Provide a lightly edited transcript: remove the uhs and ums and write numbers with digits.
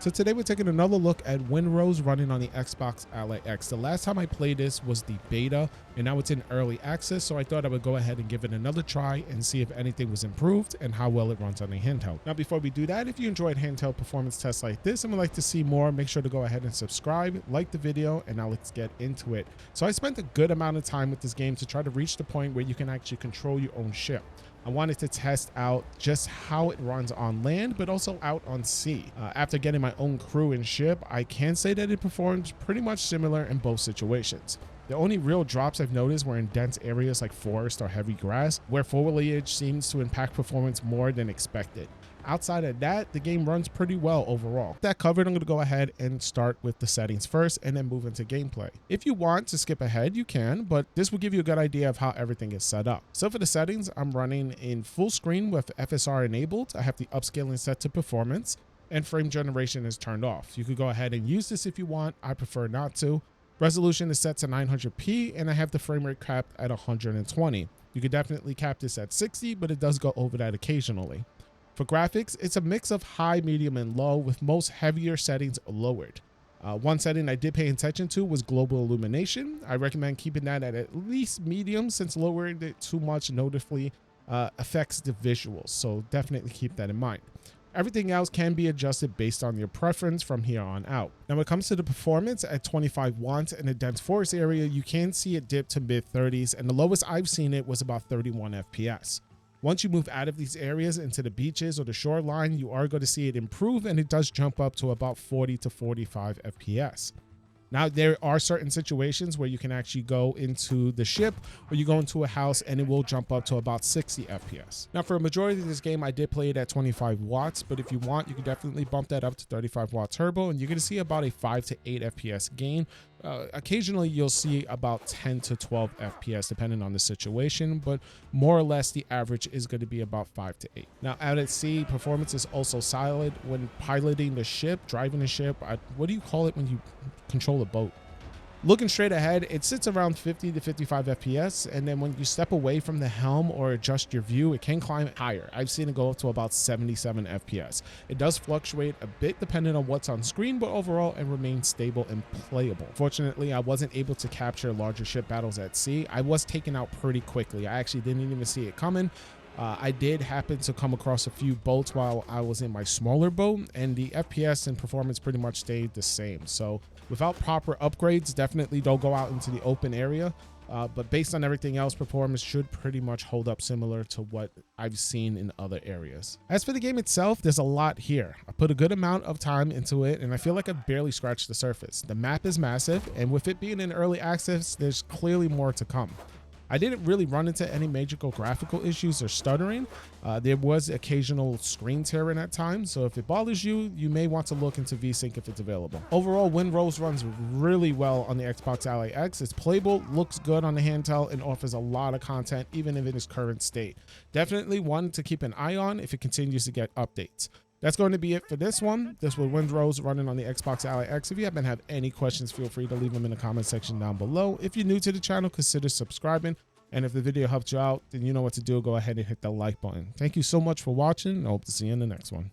So today we're taking another look at Windrose running on the Xbox Ally X. The last time I played this was the beta, and now it's in early access, so I thought I would go ahead and give it another try and see if anything was improved and how well it runs on a handheld. Now before we do that, if you enjoyed handheld performance tests like this and would like to see more, make sure to go ahead and subscribe, like the video, and now let's get into it. So I spent a good amount of time with this game to try to reach the point where you can actually control your own ship. I wanted to test out just how it runs on land, but also out on sea. After getting my own crew and ship, I can say that it performs pretty much similar in both situations. The only real drops I've noticed were in dense areas like forest or heavy grass, where foliage seems to impact performance more than expected. Outside of that, the game runs pretty well overall. With that covered, I'm going to go ahead and start with the settings first and then move into gameplay. If you want to skip ahead, you can, but this will give you a good idea of how everything is set up. So for the settings, I'm running in full screen with FSR enabled. I have the upscaling set to performance and frame generation is turned off. You could go ahead and use this if you want. I prefer not to. Resolution is set to 900p and I have the frame rate capped at 120. You could definitely cap this at 60, but it does go over that occasionally. For graphics, it's a mix of high, medium, and low, with most heavier settings lowered. One setting I did pay attention to was global illumination. I recommend keeping that at least medium, since lowering it too much noticeably affects the visuals, so definitely keep that in mind. Everything else can be adjusted based on your preference from here on out. Now when it comes to the performance, at 25 watts in a dense forest area, you can see it dip to mid 30s, and the lowest I've seen it was about 31 FPS. Once you move out of these areas into the beaches or the shoreline, you are going to see it improve, and it does jump up to about 40 to 45 FPS. Now, there are certain situations where you can actually go into the ship or you go into a house and it will jump up to about 60 FPS. Now, for a majority of this game, I did play it at 25 watts, but if you want, you can definitely bump that up to 35 watt turbo, and you're going to see about a 5 to 8 FPS gain. Occasionally, you'll see about 10 to 12 FPS depending on the situation, but more or less the average is going to be about 5 to 8. Now, out at sea, performance is also solid when piloting the ship, driving the ship. What do you call it when you control a boat? Looking straight ahead, it sits around 50 to 55 FPS, and then when you step away from the helm or adjust your view, it can climb higher. I've seen it go up to about 77 FPS. It does fluctuate a bit depending on what's on screen, but overall it remains stable and playable. Fortunately, I wasn't able to capture larger ship battles at sea. I was taken out pretty quickly. I actually didn't even see it coming. I did happen to come across a few boats while I was in my smaller boat, and the FPS and performance pretty much stayed the same. So without proper upgrades, definitely don't go out into the open area. But based on everything else, performance should pretty much hold up similar to what I've seen in other areas. As for the game itself, there's a lot here. I put a good amount of time into it, and I feel like I've barely scratched the surface. The map is massive, and with it being in early access, there's clearly more to come. I didn't really run into any major graphical issues or stuttering. There was occasional screen tearing at times, so if it bothers you, you may want to look into VSync if it's available. Overall, Windrose runs really well on the Xbox Ally X. It's playable, looks good on the handheld, and offers a lot of content even in its current state. Definitely one to keep an eye on if it continues to get updates. That's going to be it for this one. This was Windrose running on the Xbox Ally X. If you happen to have any questions, feel free to leave them in the comment section down below. If you're new to the channel, consider subscribing. And if the video helped you out, then you know what to do. Go ahead and hit the like button. Thank you so much for watching. I hope to see you in the next one.